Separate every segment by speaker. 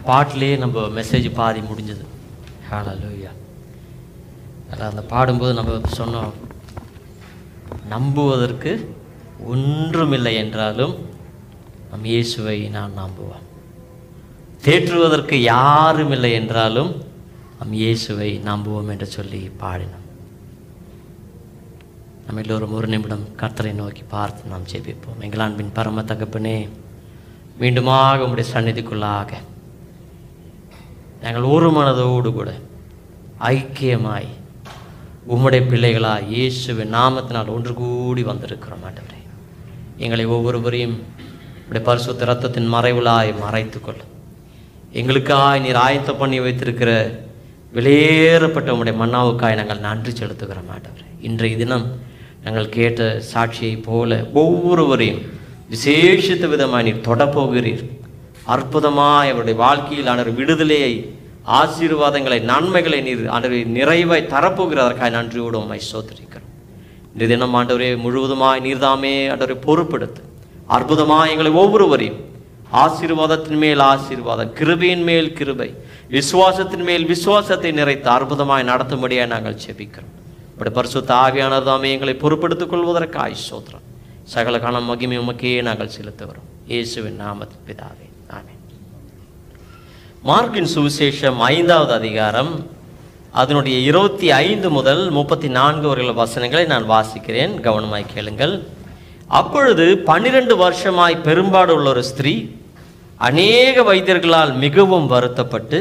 Speaker 1: பாட்டிலேயே நம்ம மெசேஜ் பாதி முடிஞ்சது. ஹல்லேலூயா. அதான் அந்த பாடும்போது நம்ம சொன்னோம், நம்புவதற்கு ஒன்றுமில்லை என்றாலும் நம் இயேசுவை நான் நம்புவோம். தேற்றுவதற்கு யாரும் இல்லை என்றாலும் நம் இயேசுவை நம்புவோம் என்று சொல்லி பாடினோம். நம்ம எல்லோரும் ஒரு நிமிடம் கர்த்தரை நோக்கி பார்த்து நாம் ஜெபிப்போம். எங்கள் அன்பின் பரம தகப்பனே, மீண்டுமாக உம்முடைய சந்நிதிக்குள்ளாக நாங்கள் ஒரு மனதோடு கூட ஐக்கியமாய் உம்முடைய பிள்ளைகளாய் இயேசுவின் நாமத்தினால் ஒன்று கூடி வந்திருக்கிறோம். ஆண்டவரே, எங்களை ஒவ்வொருவரையும் உடைய பரிசுத்த இரத்தத்தின் மறைவுளாய் மறைத்துக்கொள்ளும். எங்களுக்காய் நீர் ஆயத்தம் பண்ணி வைத்திருக்கிற வெளியேறப்பட்ட உம்முடைய மன்னாவுக்காய் நாங்கள் நன்றி செலுத்துகிறோம். ஆண்டவரே, இன்றைய தினம் நாங்கள் கேட்ட சாட்சியை போல ஒவ்வொருவரையும் விசேஷித்த விதமாய் நீர் தொடப்போகிறீர். அற்புதமாய் அவருடைய வாழ்க்கையில் ஆண்டவர் விடுதலையை, ஆசீர்வாதங்களை, நன்மைகளை நீர் ஆண்டவரை நிறைவாய் தரப்போகிறதற்காக நன்றியோடு உம்மை ஸ்தோத்திரிக்கிறோம். இந்த தினம் ஆண்டவரே முழுவதுமாய் நீர்தாமே ஆண்டவரை பொறுப்படுத்து அற்புதமாய் எங்களை ஒவ்வொருவரையும் ஆசீர்வாதத்தின் மேல் ஆசீர்வாதம், கிருபையின் மேல் கிருபை, விசுவாசத்தின் மேல் விசுவாசத்தை நிறைத்து அற்புதமாய் நடத்தும்படியாக நாங்கள் ஜெபிக்கிறோம். இப்படி பரிசுத்த ஆவியானவர் தாமே எங்களை பொறுப்படுத்திக் கொள்வதற்காக ஸ்தோத்திரம். சகல கனம் மகிமை உமக்கே நாங்கள் செலுத்துகிறோம். இயேசுவின் நாமத்தில் பிதாவே, ஆமென். மார்க்கின் சுவிசேஷம் 5வது அதிகாரம் அதனுடைய 25 முதல் 34 வரையுள்ள வசனங்களை நான் வாசிக்கிறேன். கவனமாய் கேளுங்கள். அப்பொழுது 12 வருஷமாய் பெரும்பாடு உள்ள ஒரு ஸ்திரீ அநேக வைத்தியர்களால் மிகவும் வருத்தப்பட்டு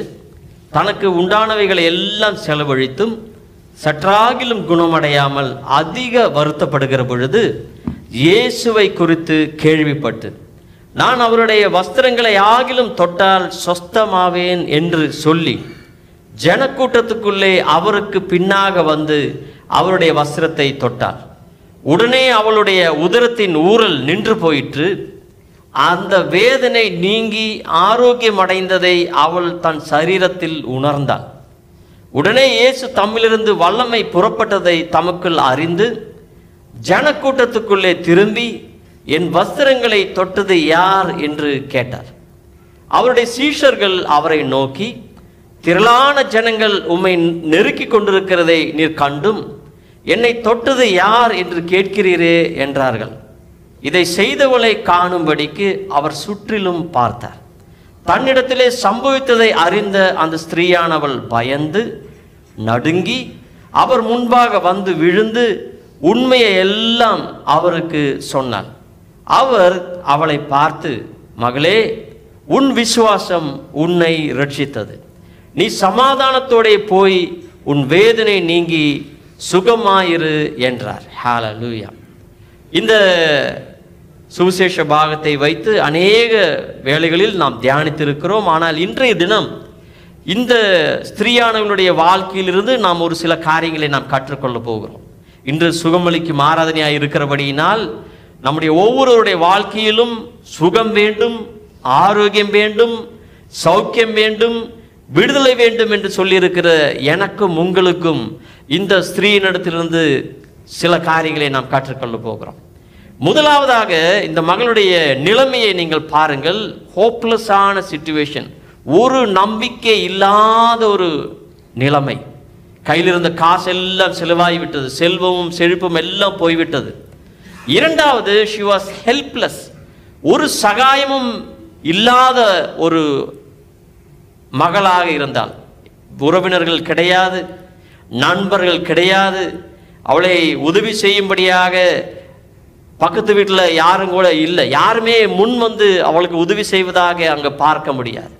Speaker 1: தனக்கு உண்டானவைகளை எல்லாம் செலவழித்தும் சற்றாகிலும் குணமடையாமல் அதிக வருத்தப்படுகிற பொழுது இயேசுவை குறித்து கேள்விப்பட்டு, நான் அவருடைய வஸ்திரங்களை ஆகிலும் தொட்டால் சொஸ்தமாவேன் என்று சொல்லி ஜனக்கூட்டத்துக்குள்ளே அவருக்கு பின்னாக வந்து அவருடைய வஸ்திரத்தை தொட்டாள். உடனே அவளுடைய உதரத்தின் ஊறல் நின்று போயிற்று. அந்த வேதனை நீங்கி ஆரோக்கியம் அடைந்ததை அவள் தன் சரீரத்தில் உணர்ந்தாள். உடனே இயேசு தம்மிலிருந்து வல்லமை புறப்பட்டதை தமக்குள் அறிந்து ஜனக்கூட்டத்துக்குள்ளே திரும்பி, என் வஸ்திரங்களை தொட்டது யார் என்று கேட்டார். அவருடைய சீஷர்கள் அவரை நோக்கி, திரளான ஜனங்கள் உம்மை நெருக்கி கொண்டிருக்கிறதை நீர் கண்டும் என்னை தொட்டது யார் என்று கேட்கிறீரே என்றார்கள். இதை செய்தவளை காணும்படிக்கு அவர் சுற்றிலும் பார்த்தார். தன்னிடத்திலே சம்பவித்ததை அறிந்த அந்த ஸ்திரீயானவள் பயந்து நடுங்கி அவர் முன்பாக வந்து விழுந்து உண்மையை எல்லாம் அவருக்கு சொன்னாள். அவர் அவளை பார்த்து, மகளே, உன் விசுவாசம் உன்னை ரட்சித்தது. நீ சமாதானத்தோடே போய் உன் வேதனை நீங்கி சுகமாயிரு என்றார். ஹல்லேலூயா. இந்த சுவிசேஷ பாகத்தை வைத்து அநேக வேளைகளில் நாம் தியானித்திருக்கிறோம். ஆனால் இன்றைய தினம் இந்த ஸ்திரீயானவளுடைய வாழ்க்கையிலிருந்து நாம் ஒரு சில காரியங்களை நாம் கற்றுக்கொள்ள போகிறோம். இன்று சுகமளிக்கும் ஆராதனையாக இருக்கிறபடியினால் நம்முடைய ஒவ்வொருவருடைய வாழ்க்கையிலும் சுகம் வேண்டும், ஆரோக்கியம் வேண்டும், சௌக்கியம் வேண்டும், விடுதலை வேண்டும் என்று சொல்லியிருக்கிற எனக்கும் உங்களுக்கும் இந்த ஸ்திரீயினிடத்திலிருந்து சில காரியங்களை நாம் கற்றுக்கொள்ள போகிறோம். முதலாவதாக இந்த மகளுடைய நிலைமையை நீங்கள் பாருங்கள். ஹோப்லெஸ்ஸான சிச்சுவேஷன், ஒரு நம்பிக்கை இல்லாத ஒரு நிலைமை. கையில் இருந்த காசு எல்லாம் செலவாகிவிட்டது, செல்வமும் செழிப்பும் எல்லாம் போய்விட்டது. இரண்டாவது, she was helpless, ஒரு சகாயமும் இல்லாத ஒரு மகளாக இருந்தாள். உறவினர்கள் கிடையாது, நண்பர்கள் கிடையாது, அவளை உதவி செய்யும்படியாக பக்கத்து வீட்டில் யாரும் கூட இல்லை, யாருமே முன் வந்து அவளுக்கு உதவி செய்வதாக அங்கே பார்க்க முடியாது.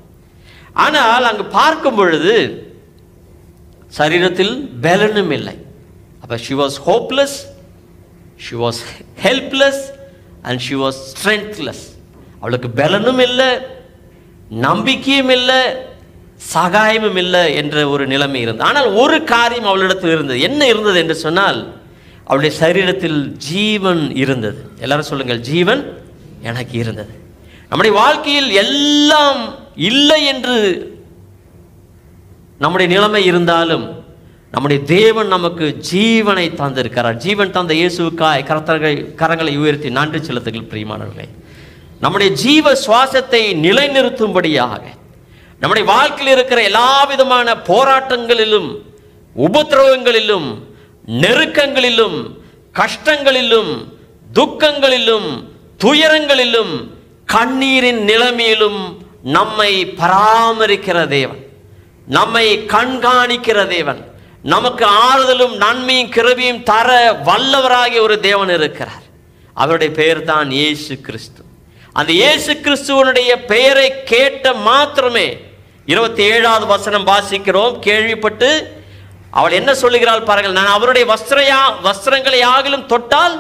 Speaker 1: ஆனால் அங்கு பார்க்கும் பொழுது சரீரத்தில் பலனும் இல்லை. அப்போ she was hopeless, she was helpless and she was strengthless. அவளுக்கு பலனும் இல்லை, நம்பிக்கையும் இல்லை, சகாயமும் இல்லை என்ற ஒரு நிலைமை இருந்தது. ஆனால் ஒரு காரியம் அவளிடத்தில் இருந்தது. என்ன இருந்தது என்று சொன்னால், அவளுடைய சரீரத்தில் ஜீவன் இருந்தது. எல்லாரும் சொல்லுங்கள், ஜீவன் எனக்கு இருந்தது. நம்முடைய வாழ்க்கையில் எல்லாம் இல்லை என்று நம்முடைய நிலைமை இருந்தாலும் நம்முடைய தேவன் நமக்கு ஜீவனை தந்திருக்கிறார். ஜீவன் தந்த இயேசுவுக்காய் கரங்களை உயர்த்தி நன்றி செலுத்துங்கள் பிரியமானவர்களே. நம்முடைய ஜீவ சுவாசத்தை நிலைநிறுத்தும்படியாக நம்முடைய வாழ்க்கையில் இருக்கிற எல்லா விதமான போராட்டங்களிலும், உபத்திரவங்களிலும், நெருக்கங்களிலும், கஷ்டங்களிலும், துக்கங்களிலும், துயரங்களிலும், கண்ணீரின் நிலைமையிலும் நம்மை பராமரிக்கிற தேவன், நம்மை கண்காணிக்கிற தேவன், நமக்கு ஆறுதலும் நன்மையும் கிருபையும் தர வல்லவராகிய ஒரு தேவன் இருக்கிறார். அவருடைய பெயர் தான் இயேசு கிறிஸ்து. அந்த இயேசு கிறிஸ்துவனுடைய பெயரை கேட்ட மாத்திரமே 27வது வசனம் வாசிக்கிறோம். கேள்விப்பட்டு அவள் என்ன சொல்லுகிறாள் பாருங்கள். நான் அவருடைய வஸ்திரங்களை ஆகிலும் தொட்டால்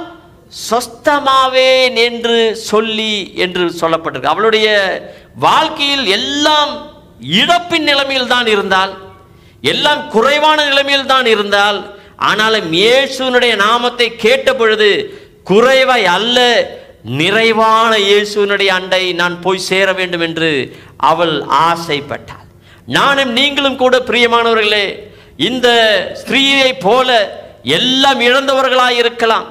Speaker 1: சொஸ்தமாவேன் என்று சொல்லி என்று சொல்லப்பட்டிருக்கு. அவளுடைய வாழ்க்கையில் எல்லாம் இழப்பின் நிலைமையில் தான் இருந்தால், எல்லாம் குறைவான நிலைமையில் தான் இருந்தால், ஆனாலும் இயேசுனுடைய நாமத்தை கேட்ட பொழுது குறைவாய் அல்ல, நிறைவான இயேசுனுடைய அண்டை நான் போய் சேர வேண்டும் என்று அவள் ஆசைப்பட்டாள். நானும் நீங்களும் கூட பிரியமானவர்களே, இந்த ஸ்திரீயை போல எல்லாம் இழந்தவர்களாய் இருக்கலாம்.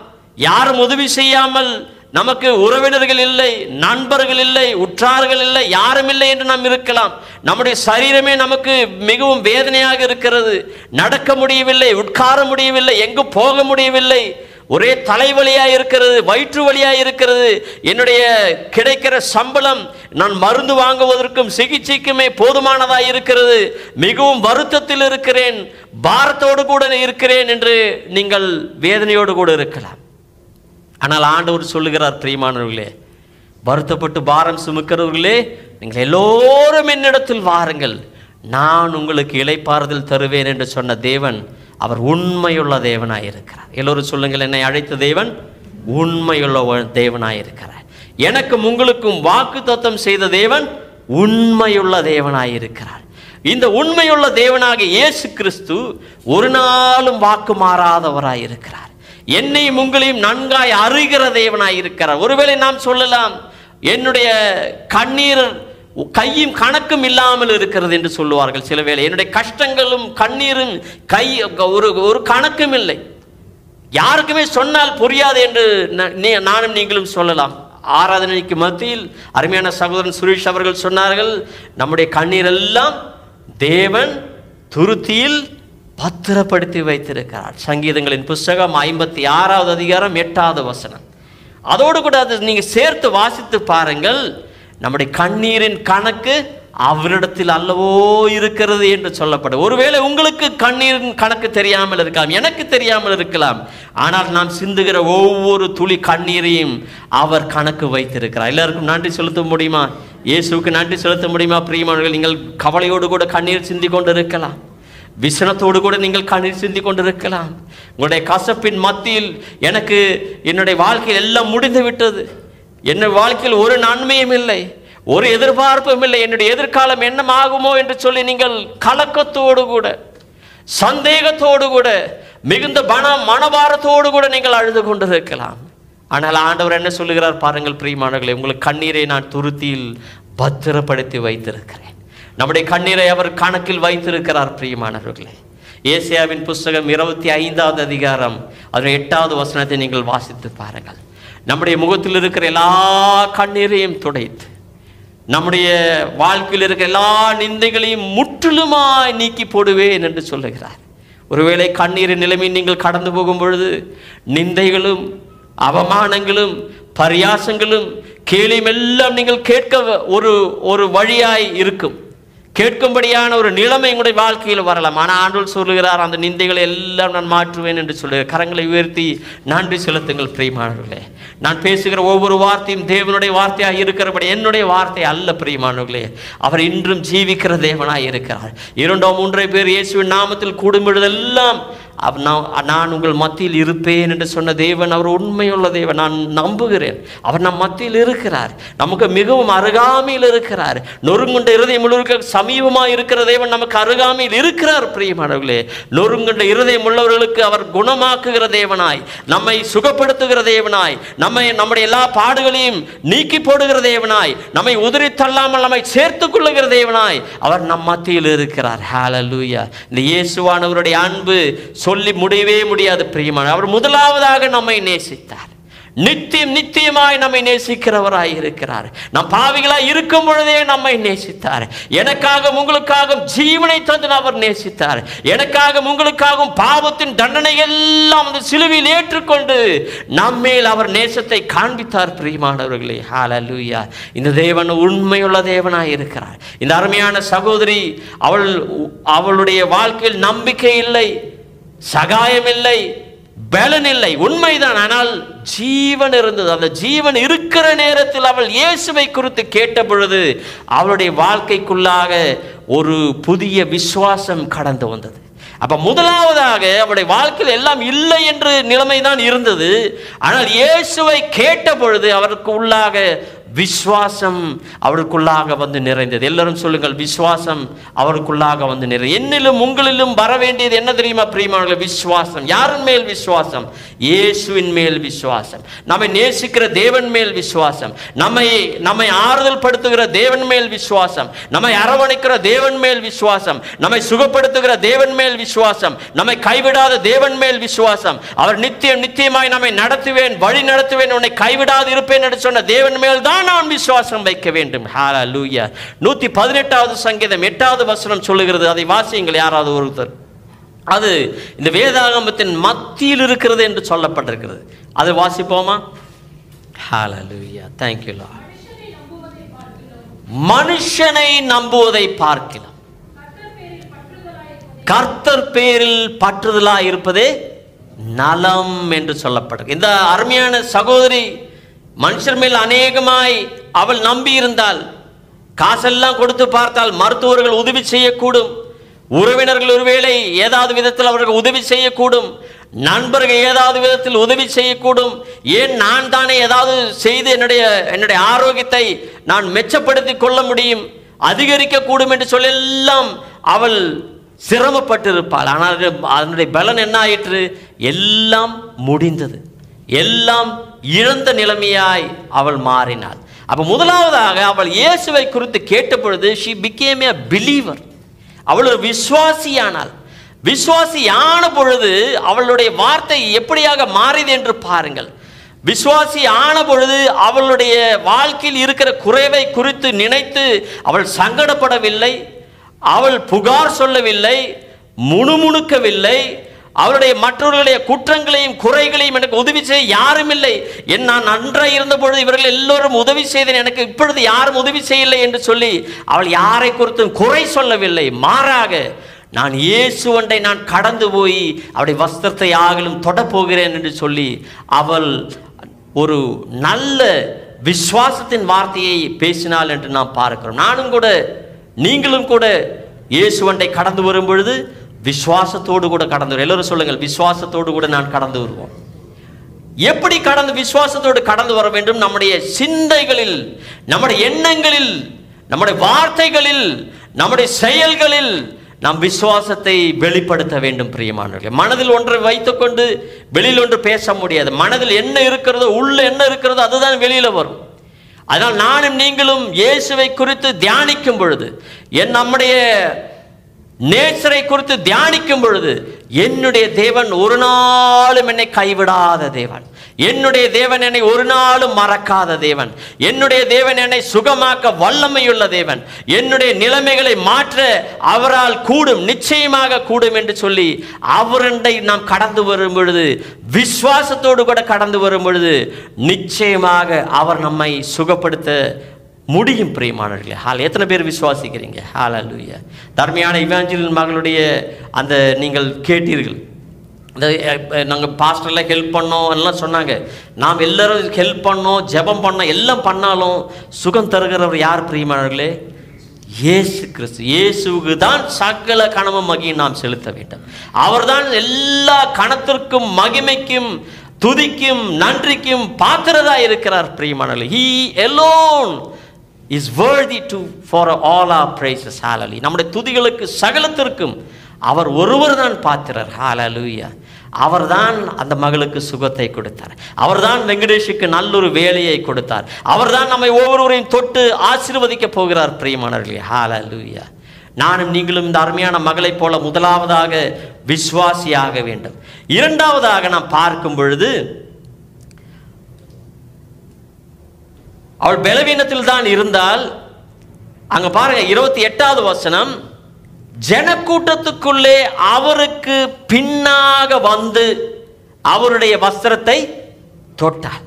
Speaker 1: யாரும் உதவி செய்யாமல், நமக்கு உறவினர்கள் இல்லை, நண்பர்கள் இல்லை, உற்றார்கள் இல்லை, யாரும் இல்லை என்று நாம் இருக்கலாம். நம்முடைய சரீரமே நமக்கு மிகவும் வேதனையாக இருக்கிறது. நடக்க முடியவில்லை, உட்கார முடியவில்லை, எங்கு போக முடியவில்லை, ஒரே தலைவலியாக இருக்கிறது, வயிற்று வலியாக இருக்கிறது. என்னுடைய கிடைக்கிற சம்பளம் நான் மருந்து வாங்குவதற்கும் சிகிச்சைக்குமே போதுமானதாக இருக்கிறது. மிகவும் வருத்தத்தில் இருக்கிறேன், பாரத்தோடு கூட இருக்கிறேன் என்று நீங்கள் வேதனையோடு கூட இருக்கலாம். ஆனால் ஆண்டவர் சொல்லுகிறார், பிரியமானவர்களே, வருத்தப்பட்டு பாரம் சுமக்கிறவர்களே, நீங்கள் எல்லோரும் என்னிடத்தில் வாருங்கள், நான் உங்களுக்கு இளைப்பாறுதல் தருவேன் என்று சொன்ன தேவன் அவர் உண்மையுள்ள தேவனாய் இருக்கிறார். எல்லோரும் சொல்லுங்கள், என்னை அழைத்த தேவன் உண்மையுள்ள தேவனாய் இருக்கிறார். எனக்கும் உங்களுக்கும் வாக்குத்தத்தம் செய்த தேவன் உண்மையுள்ள தேவனாய் இருக்கிறார். இந்த உண்மையுள்ள தேவனாக இயேசு கிறிஸ்து ஒரு நாளும் வாக்கு மாறாதவராய் இருக்கிறார். என்னையும் உங்களையும் நன்காய் அறிகிற தேவனாய் இருக்கிறார். ஒருவேளை நாம் சொல்லலாம், என்னுடைய கண்ணீர் கையும் கணக்கும் இல்லாமல் இருக்கிறது என்று சொல்லுவார்கள். சில வேளை என்னுடைய கஷ்டங்களும் கண்ணீரும் ஒரு கணக்கும் இல்லை, யாருக்குமே சொன்னால் புரியாது என்று நானும் நீங்களும் சொல்லலாம். ஆராதனைக்கு மத்தியில் அருமையான சகோதரன் சுரேஷ் அவர்கள் சொன்னார்கள், நம்முடைய கண்ணீர் எல்லாம் தேவன் துருத்தியில் பத்திரப்படுத்தி வைத்திருக்கிறார். சங்கீதங்களின் புஸ்தகம் 56வது அதிகாரம் 8வது வசனம். அதோடு கூட அது நீங்க சேர்த்து வாசித்து பாருங்கள். நம்முடைய கண்ணீரின் கணக்கு அவரிடத்தில் அல்லவோ இருக்கிறது என்று சொல்லப்படும். ஒருவேளை உங்களுக்கு கண்ணீரின் கணக்கு தெரியாமல் இருக்கலாம், எனக்கு தெரியாமல் இருக்கலாம். ஆனால் நாம் சிந்துகிற ஒவ்வொரு துளி கண்ணீரையும் அவர் கணக்கு வைத்திருக்கிறார். எல்லாருக்கும் நன்றி செலுத்த முடியுமா? இயேசுவுக்கு நன்றி செலுத்த முடியுமா? பிரியமானவர்கள், நீங்கள் கவலையோடு கூட கண்ணீர் சிந்தி கொண்டு இருக்கலாம், விசனத்தோடு கூட நீங்கள் கண்ணீர் சிந்தி கொண்டிருக்கலாம். உங்களுடைய கசப்பின் மத்தியில் எனக்கு என்னுடைய வாழ்க்கையில் எல்லாம் முடிந்து விட்டது, என்னுடைய வாழ்க்கையில் ஒரு நன்மையும் இல்லை, ஒரு எதிர்பார்ப்பும் இல்லை, என்னுடைய எதிர்காலம் என்னமாகுமோ என்று சொல்லி நீங்கள் கலக்கத்தோடு கூட, சந்தேகத்தோடு கூட, மிகுந்த மனபாரத்தோடு கூட நீங்கள் அழுது கொண்டிருக்கலாம். ஆனால் ஆண்டவர் என்ன சொல்லுகிறார் பாருங்கள் பிரியமானவர்களே, உங்களுக்கு கண்ணீரை நான் துருத்தியில் பத்திரப்படுத்தி வைத்திருக்கிறேன். நம்முடைய கண்ணீரை அவர் கணக்கில் வைத்திருக்கிறார். பிரியமானவர்களே, ஏசாயாவின் புஸ்தகம் 25வது அதிகாரம் அதன் 8வது வசனத்தை நீங்கள் வாசித்து பாருங்கள். நம்முடைய முகத்தில் இருக்கிற எல்லா கண்ணீரையும் துடைத்து, நம்முடைய வாழ்க்கையில் இருக்கிற எல்லா நிந்தைகளையும் முற்றிலுமாய் நீக்கி போடுவேன் என்று சொல்லுகிறார். ஒருவேளை கண்ணீரின் நிலைமையை நீங்கள் கடந்து போகும் பொழுது நிந்தைகளும் அவமானங்களும் பரியாசங்களும் கேலியும் எல்லாம் நீங்கள் கேட்க ஒரு வழியாய் இருக்கும், கேட்கும்படியான ஒரு நிலைமை உங்களுடைய வாழ்க்கையில் வரலாம். ஆனால் ஆண்டவர் சொல்லுகிறார், அந்த நிந்தைகளை எல்லாம் நான் மாற்றுவேன் என்று சொல்லுகிறார். கரங்களை உயர்த்தி நன்றி செலுத்துங்கள் பிரியமானவர்களே. நான் பேசுகிற ஒவ்வொரு வார்த்தையும் தேவனுடைய வார்த்தையாக இருக்கிறபடி என்னுடைய வார்த்தை அல்ல பிரியமானவர்களே. அவர் இன்றும் ஜீவிக்கிற தேவனாய் இருக்கிறார். 2-3 பேர் இயேசுவின் நாமத்தில் கூடும் பொழுதெல்லாம் நான் உங்கள் மத்தியில் இருப்பேன் என்று சொன்ன தேவன் அவர் உண்மையுள்ள தேவன். நான் நம்புகிறேன், அவர் நம் மத்தியில் இருக்கிறார், நமக்கு மிகவும் அருகாமையில் இருக்கிறார். நொறுங்குண்ட இருதயம் உள்ளவருக்கு சமீபமாக இருக்கிற தேவன் நமக்கு அருகாமையில் இருக்கிறார். பிரியமானவர்களே, நொறுங்குண்ட இருதயம் உள்ளவர்களுக்கு அவர் குணமாக்குகிற தேவனாய், நம்மை சுகப்படுத்துகிற தேவனாய், நம்முடைய எல்லா பாடுகளையும் நீக்கி போடுகிற தேவனாய், நம்மை உதறி தள்ளாமல் நம்மை சேர்த்துக் கொள்ளுகிற தேவனாய் அவர் நம் மத்தியில் இருக்கிறார். ஹல்லேலூயா. இந்த இயேசுவானவருடைய அன்பு சொல்லி முடியவே முடியாது பிரியமான. அவர் முதலாவதாக நம்மை நேசித்தார். நித்தியம் நித்தியமாய் நம்மை நேசிக்கிறவராய் இருக்கிறார். நம் பாவிகளாய் இருக்கும் பொழுதே நம்மை நேசித்தார். எனக்காக உங்களுக்காக ஜீவனை தந்து அவர் நேசித்தார். எனக்காக உங்களுக்காகவும் பாவத்தின் தண்டனை எல்லாம் அந்த சிலுவையில் ஏற்றுக்கொண்டு நம்மேல் அவர் நேசத்தை காண்பித்தார். பிரியமானவர்களே, ஹல்லேலூயா. இந்த தேவன் உண்மையுள்ள தேவனாய் இருக்கிறார். இந்த அருமையான சகோதரி, அவளுடைய வாழ்க்கையில் நம்பிக்கை இல்லை, சகாயம் இல்லை, பலன் இல்லை, உண்மைதான். ஆனால் ஜீவன் இருந்தது. அந்த ஜீவன் இருக்கிற நேரத்தில் அவள் இயேசுவை குறித்து கேட்ட பொழுது அவளுடைய வாழ்க்கைக்குள்ளாக ஒரு புதிய விசுவாசம் கடந்து வந்தது. அப்ப முதலாவதாக அவளுடைய வாழ்க்கையில் எல்லாம் இல்லை என்று நிலைமைதான் இருந்தது. ஆனால் இயேசுவை கேட்ட பொழுது அவருக்கு உள்ளாக விசுவாசம் அவருக்குள்ளாக வந்து நிறைந்தது. எல்லாரும் சொல்லுங்கள், விசுவாசம் அவருக்குள்ளாக வந்து நிறைந்தது. என்னிலும் உங்களிலும் வர வேண்டியது என்ன தெரியுமா பிரியமானவர்களே? விசுவாசம். யாரின் மேல் விசுவாசம்? இயேசுவின் மேல் விசுவாசம். நம்மை நேசிக்கிற தேவன் மேல் விசுவாசம். நம்மை ஆறுதல் படுத்துகிற தேவன் மேல் விசுவாசம். நம்மை அரவணைக்கிற தேவன் மேல் விசுவாசம். நம்மை சுகப்படுத்துகிற தேவன் மேல் விசுவாசம். நம்மை கைவிடாத தேவன் மேல் விசுவாசம். அவர் நித்தியமாய் நம்மை நடத்துவேன், வழி நடத்துவேன், உன்னை கைவிடாது இருப்பேன் என்று சொன்ன தேவன் மேல் தான் நான் விசுவாசம் வைக்க வேண்டும். ஹல்லேலூயா. 118வது சங்கீதம் 8வது வசனம் சொல்லுகிறது. அதை வாசியுங்கள் யாராவது ஒருத்தர். அது இந்த வேதாகமத்தின் மத்தியில் இருக்கிறது என்று சொல்லப்பட்டிருக்கிறது. அதை வாசிப்போமா? ஹல்லேலூயா. Thank you Lord. மனுஷனை நம்புவதை பார்க்கலாம் கர்த்தர் பேரில் பற்றுதலாய் இருப்பதே நலம் என்று சொல்லப்பட்டிருக்கு. இந்த அருமையான சகோதரி மனுஷர் மேல் அநேகமாய் அவள் நம்பி இருந்தால், காசெல்லாம் கொடுத்து பார்த்தால் மருத்துவர்கள் உதவி செய்யக்கூடும், உறவினர்கள் ஒருவேளை ஏதாவது விதத்தில் அவர்கள் உதவி செய்யக்கூடும், நண்பர்கள் ஏதாவது விதத்தில் உதவி செய்யக்கூடும், ஏன் நான் தானே ஏதாவது செய்து என்னுடைய ஆரோக்கியத்தை நான் மெச்சப்படுத்தி கொள்ள முடியும், அதிகரிக்க கூடும் என்று சொல்லெல்லாம் அவள் சிரமப்பட்டிருப்பாள். ஆனால் அதனுடைய பலன் என்ன ஆயிற்று? எல்லாம் முடிந்தது, எல்லாம் இழந்த நிலைமையாய் அவள் மாறினாள். அப்ப முதலாவதாக அவள் இயேசுவை குறித்து கேட்ட பொழுது she became a believer. அவள் ஒரு விசுவாசியானாள். விசுவாசியான பொழுது அவளுடைய வார்த்தை எப்படியாக மாறியது என்று பாருங்கள். விசுவாசி ஆன பொழுது அவளுடைய வாழ்க்கையில் இருக்கிற குறைவை குறித்து நினைத்து அவள் சங்கடப்படவில்லை, அவள் புகார் சொல்லவில்லை, முணுமுணுக்கவில்லை. அவருடைய மற்றவர்களுடைய குற்றங்களையும் குறைகளையும் எனக்கு உதவி செய்ய யாரும் இல்லை, நான் நன்றாக இருந்த பொழுது இவர்கள் எல்லோரும் உதவி செய்தேன், எனக்கு இப்பொழுது யாரும் உதவி செய்யலை என்று சொல்லி அவள் யாரை குறித்தும் குறை சொல்லவில்லை. மாறாக நான் இயேசுவண்டை நான் கடந்து போய் அவருடைய வஸ்திரத்தை ஆகிலும் தொடப்போகிறேன் என்று சொல்லி அவள் ஒரு நல்ல விசுவாசத்தின் வார்த்தையை பேசினாள் என்று நாம் பார்க்கிறோம். நானும் கூட நீங்களும் கூட இயேசுவண்டை கடந்து வரும் பொழுது விசுவாசத்தோடு கூட கடந்து வரும். எல்லாரும் சொல்லுங்கள், விசுவாசத்தோடு கூட நான் கடந்து வருவோம். எப்படி விசுவாசத்தோடு கடந்து வர வேண்டும்? நம்முடைய சிந்தைகளில், நம்முடைய எண்ணங்களில், நம்முடைய வார்த்தைகளில், நம்முடைய செயல்களில் நாம் விசுவாசத்தை வெளிப்படுத்த வேண்டும். பிரியமானவர்களே, மனதில் ஒன்றை வைத்துக்கொண்டு வெளியில் ஒன்று பேச முடியாது. மனதில் என்ன இருக்கிறதோ, உள்ள என்ன இருக்கிறதோ அதுதான் வெளியில வரும். அதனால் நானும் நீங்களும் இயேசுவை குறித்து தியானிக்கும் பொழுது, நம்முடைய நேசரை குறித்து தியானிக்கும் பொழுது, என்னுடைய தேவன் ஒரு நாளும் என்னை கைவிடாத தேவன், என்னுடைய தேவன் என்னை ஒரு நாளும் மறக்காத தேவன், என்னுடைய தேவன் என்னை சுகமாக்க வல்லமையுள்ள தேவன், என்னுடைய நிலைமைகளை மாற்ற அவரால் கூடும், நிச்சயமாக கூடும் என்று சொல்லி அவரண்டை நாம் கடந்து வரும் பொழுது, விசுவாசத்தோடு கூட கடந்து வரும் பொழுது நிச்சயமாக அவர் நம்மை சுகப்படுத்த முடியும். பிரியமானவர்களே, எத்தனை பேர் விசுவாசிக்கிறீங்க? ஹல்லேலூயா. தர்மையான இவாஞ்சலின் மகளுடைய அந்த நீங்கள் கேட்டீர்கள், இந்த நாங்கள் பாஸ்டர்லாம் ஹெல்ப் பண்ணோம் எல்லாம் சொன்னாங்க. நாம் எல்லாரும் ஹெல்ப் பண்ணோம், ஜெபம் பண்ணோம், எல்லாம் பண்ணாலும் சுகம் தருகிறவர் யார் பிரியமானவர்களே? இயேசு கிறிஸ்து. இயேசுவுக்கு தான் சகல கனமும் மகிமையும் நாம் செலுத்த வேண்டும். அவர்தான் எல்லா கணத்திற்கும் மகிமைக்கும் துதிக்கும் நன்றிக்கும் பாத்திரதா இருக்கிறார். பிரியமானவர்களே, he alone is worthy for all our praises. Hallelujah. நம்முடைய துதிகளுக்கு சகலத்திற்கும் அவர் ஒருவர் தான் பாத்திரர். ஹல்லேலூயா. அவர்தான் அந்த மகளுக்கு சுகத்தை கொடுத்தார். அவர்தான் வெங்கடேஷுக்கு நல்லொரு வேலையை கொடுத்தார். அவர்தான் நம்மை ஒவ்வொருவரையும் தொட்டு ஆசீர்வதிக்க போகிறார். பிரியமானவர்களே, ஹல்லேலூயா. நானும் நீங்களும் இந்த அருமையான மகளைப் போல முதலாவதாக விசுவாசியாக வேண்டும். இரண்டாவதாக நாம் பார்க்கும் பொழுது அவள் பலவீனத்தில் தான் இருந்தால். அங்க பாருங்க 28வது வசனம், ஜனக்கூட்டத்துக்குள்ளே அவருக்கு பின்னாக வந்து அவருடைய வஸ்திரத்தை தொட்டாள்.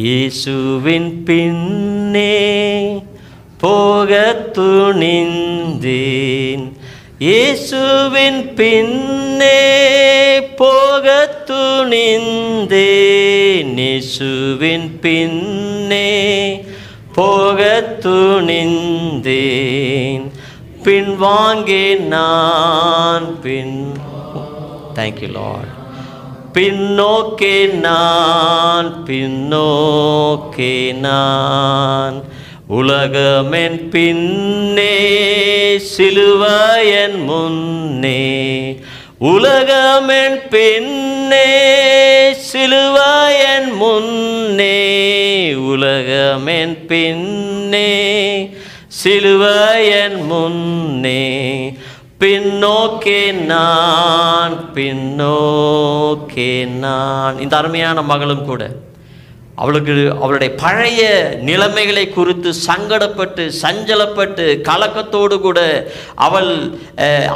Speaker 1: இயேசுவின் பின்னே போக துணிந்தேன், இயேசுவின் பின்னே போக துணிந்தேன், இயேசுவின் பின்னே போக துணிந்தேன், பின்வாங்கே நான் தேங்க்யூ லார்ட், பின்னோக்கே நான் பின்னோக்கே நான், உலகமென் பின்னே சிலுவையன் முன்னே, உலகமென் பின்னே சிலுவையன் முன்னே, உலகமென் பின்னே சிலுவையன் முன்னே, பின்னோக்கே நான் பின்னோக்கே நான். இந்த அருமையான மகளும் கூட அவளுக்கு அவளுடைய பழைய நிலைமைகளை குறித்து சங்கடப்பட்டு சஞ்சலப்பட்டு கலக்கத்தோடு கூட அவள்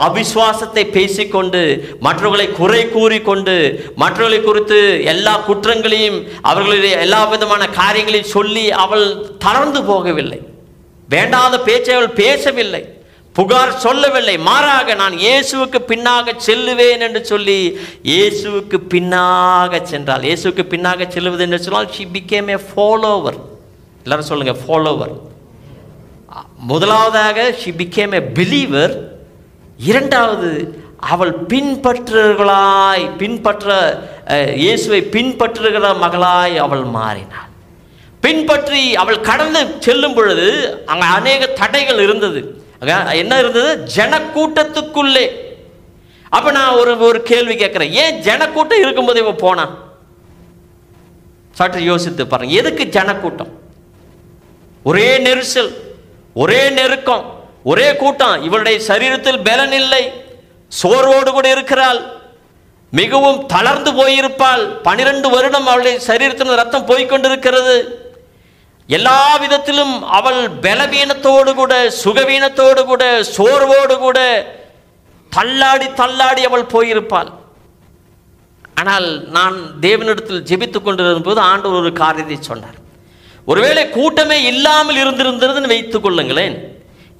Speaker 1: அவிசுவாசத்தை பேசிக்கொண்டு மற்றவர்களை குறை கூறிக்கொண்டு மற்றவர்களை குறித்து எல்லா குற்றங்களையும் அவர்களுடைய எல்லா விதமான காரியங்களையும் சொல்லி அவள் தளர்ந்து போகவில்லை. வேண்டாத பேச்சை அவள் பேசவில்லை, புகார் சொல்லவில்லை. மாறாக நான் இயேசுவுக்கு பின்னாக செல்லுவேன் என்று சொல்லி இயேசுவுக்கு பின்னாக சென்றாள். இயேசுவுக்கு பின்னாக செல்லுவது என்று சொன்னால் she became a follower. எல்லாரும் சொல்லுங்க follower. முதலாவதாக she became a believer. இரண்டாவது அவள் இயேசுவை பின்பற்றுகிற மகளாய் அவள் மாறினாள். பின்பற்றி அவள் கடந்து செல்லும் பொழுது அங்கே அநேக தடைகள் இருந்தது. என்ன இருந்தது? ஜனக்கூட்டத்துக்குள்ளே. அப்ப நான் ஒரு கேள்வி கேட்கிறேன், ஏன் ஜனக்கூட்டம் இருக்கும்போது இவ போனா? சற்று யோசித்து பாருங்க. எதுக்கு ஜனக்கூட்டம்? ஒரே நெரிசல், ஒரே நெருக்கம், ஒரே கூட்டம். இவளுடைய சரீரத்தில் பலன் இல்லை, சோர்வோடு கூட இருக்கிறாள், மிகவும் தளர்ந்து போயிருப்பாள். 12 வருடம் அவளுடைய சரீரத்தில் ரத்தம் போய்கொண்டிருக்கிறது. எல்லா விதத்திலும் அவள் பலவீனத்தோடு கூட சுகவீனத்தோடு கூட சோர்வோடு கூட தள்ளாடி தள்ளாடி அவள் போயிருப்பாள். ஆனால் நான் தேவனிடத்தில் ஜெபித்துக் கொண்டிருந்த போது ஆண்டவர் ஒரு காரியத்தை சொன்னார். ஒருவேளை கூட்டமே இல்லாமல் இருந்திருந்ததுன்னு வைத்துக் கொள்ளுங்களேன்,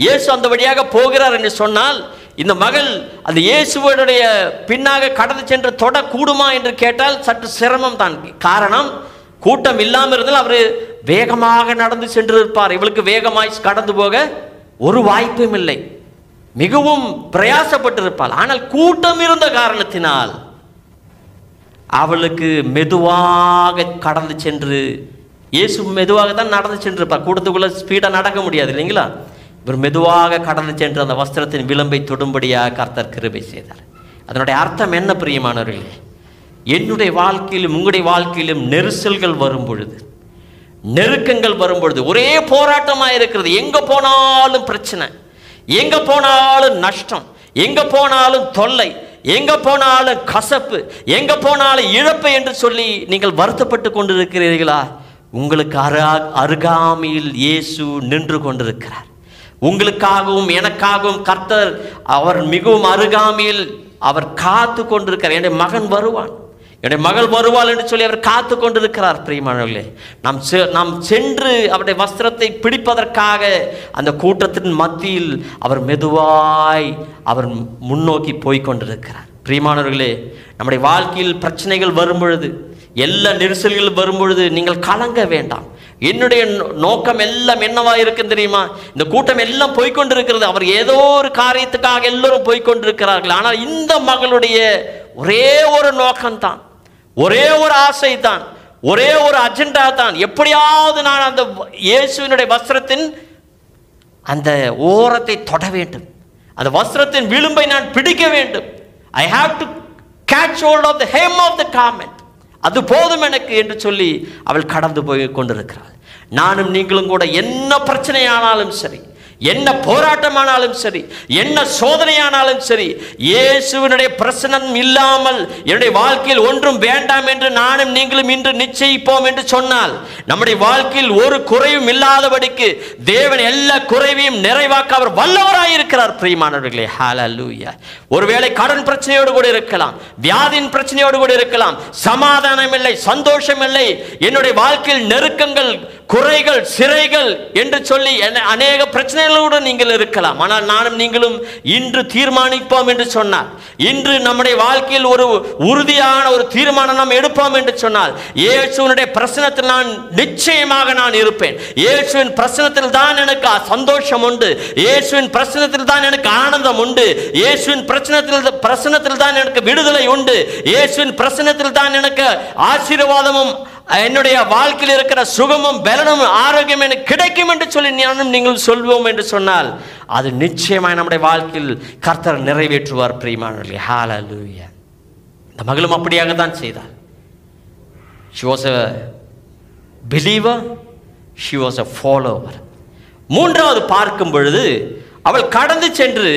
Speaker 1: இயேசு அந்த வழியாக போகிறார் என்று சொன்னால் இந்த மகள் அந்த இயேசுவோடைய பின்னாக கடந்து சென்று தொட கூடுமா என்று கேட்டால் சற்று சிரமம் தான். காரணம், கூட்டம் இல்லாமல் இருந்தால் அவர் வேகமாக நடந்து சென்றிருப்பார். இவளுக்கு வேகமாய் கடந்து போக ஒரு வாய்ப்பும் இல்லை, மிகவும் பிரயாசப்பட்டிருப்பாள். ஆனால் கூட்டம் இருந்த காரணத்தினால் அவளுக்கு மெதுவாக கடந்து சென்று, இயேசு மெதுவாக தான் நடந்து சென்றிருப்பார், கூட்டத்துக்குள்ள ஸ்பீடாக நடக்க முடியாது இல்லைங்களா? இவர் மெதுவாக கடந்து சென்று அந்த வஸ்திரத்தின் விளிம்பை தொடும்படியாக கர்த்தர் கிருபை செய்தார். அதனுடைய அர்த்தம் என்ன பிரியமானவர்களே? என்னுடைய வாழ்க்கையிலும் உங்களுடைய வாழ்க்கையிலும் நெரிசல்கள் வரும் பொழுது, நெருக்கங்கள் வரும் பொழுது, ஒரே போராட்டமாக இருக்கிறது, எங்க போனாலும் பிரச்சனை, எங்க போனாலும் நஷ்டம், எங்க போனாலும் தொல்லை, எங்க போனாலும் கசப்பு, எங்க போனாலும் இழப்பு என்று சொல்லி நீங்கள் வருத்தப்பட்டு கொண்டிருக்கிறீர்களா? உங்களுக்கு அருகாமையில் இயேசு நின்று கொண்டிருக்கிறார். உங்களுக்காகவும் எனக்காகவும் கர்த்தர் அவர் மிகவும் அருகாமையில் அவர் காத்து கொண்டிருக்கிறார். என்னுடைய மகன் வருவான், என்னுடைய மகள் வருவாள் என்று சொல்லி அவர் காத்து கொண்டிருக்கிறார். பிரியமானவர்களே, நாம் சென்று அவருடைய வஸ்திரத்தை பிடிப்பதற்காக அந்த கூட்டத்தின் மத்தியில் அவர் மெதுவாய் அவர் முன்னோக்கி போய்கொண்டிருக்கிறார். பிரியமானவர்களே, நம்முடைய வாழ்க்கையில் பிரச்சனைகள் வரும் பொழுது, எல்லா நெரிசல்கள் வரும் பொழுது நீங்கள் கலங்க வேண்டாம். என்னுடைய நோக்கம் எல்லாம் என்னவா இருக்கு தெரியுமா? இந்த கூட்டம் எல்லாம் போய்கொண்டிருக்கிறது, அவர் ஏதோ ஒரு காரியத்துக்காக எல்லோரும் போய்கொண்டிருக்கிறார்கள். ஆனால் இந்த மகளுடைய ஒரே ஒரு நோக்கம்தான், ஒரே ஒரு ஆசை தான், ஒரே ஒரு அஜெண்டா தான். எப்படியாவது நான் அந்த இயேசுவினுடைய வஸ்திரத்தின் அந்த ஓரத்தை தொட வேண்டும், அந்த வஸ்திரத்தின் விளிம்பை நான் பிடிக்க வேண்டும். I have to catch hold of the hem of the garment. அது போதும் எனக்கு என்று சொல்லி அவள் கடந்து போய் கொண்டிருக்கிறாள். நானும் நீங்களும் கூட என்ன பிரச்சனையானாலும் சரி, என்ன போராட்டமானாலும் சரி, என்ன சோதனையானாலும் சரி, இயேசுவினுடைய பிரசன்னம் இல்லாமல் என்னுடைய வாழ்க்கையில் ஒன்றும் வேண்டாம் என்று நானும் நீங்களும் இன்று நிச்சயிப்போம் என்று சொன்னால், நம்முடைய வாழ்க்கையில் ஒரு குறையும் இல்லாதபடிக்கு தேவன் எல்லா குறைவையும் நிறைவாக்க அவர் வல்லவராயிருக்கிறார். பிரியமானவர்களே, ஹல்லேலூயா. ஒருவேளை கடன் பிரச்சனையோடு கூட இருக்கலாம், வியாதியின் பிரச்சனையோடு கூட இருக்கலாம், சமாதானம் இல்லை, சந்தோஷம் இல்லை, என்னுடைய வாழ்க்கையில் நெருக்கங்கள், குறைகள், சிறைகள் என்று சொல்லி அநேக பிரச்சனைகளோடு நீங்கள் இருக்கலாம். ஆனால் நானும் நீங்களும் இன்று தீர்மானிப்போம் என்று சொன்னார், இன்று நம்முடைய வாழ்க்கையில் ஒரு உறுதியான ஒரு தீர்மானம் நாம் எடுப்போம் என்று சொன்னால், இயேசுவினுடைய பிரசன்னத்தில் நான் நிச்சயமாக நான் இருப்பேன். இயேசுவின் பிரசன்னத்தில் தான் எனக்கு சந்தோஷம் உண்டு, இயேசுவின் பிரசன்னத்தில் தான் எனக்கு ஆனந்தம் உண்டு, இயேசுவின் பிரசன்னத்தில் தான் எனக்கு விடுதலை உண்டு, இயேசுவின் பிரசன்னத்தில் தான் எனக்கு ஆசீர்வாதமும் என்னுடைய வாழ்க்கையில் இருக்கிற சுகமும் பலனும் ஆரோக்கியம் எனக்கு கிடைக்கும் என்று சொல்லி நானும் நீங்கள் சொல்வோம் என்று சொன்னால், அது நிச்சயமாக நம்முடைய வாழ்க்கையில் கர்த்தர் நிறைவேற்றுவார். பிரியமானவர்களே, ஹல்லேலூயா. இந்த மகளும் அப்படியாக தான் செய்தாள். she was a believer, she was a follower. மூன்றாவது பார்க்கும் பொழுது அவள் கடந்து சென்று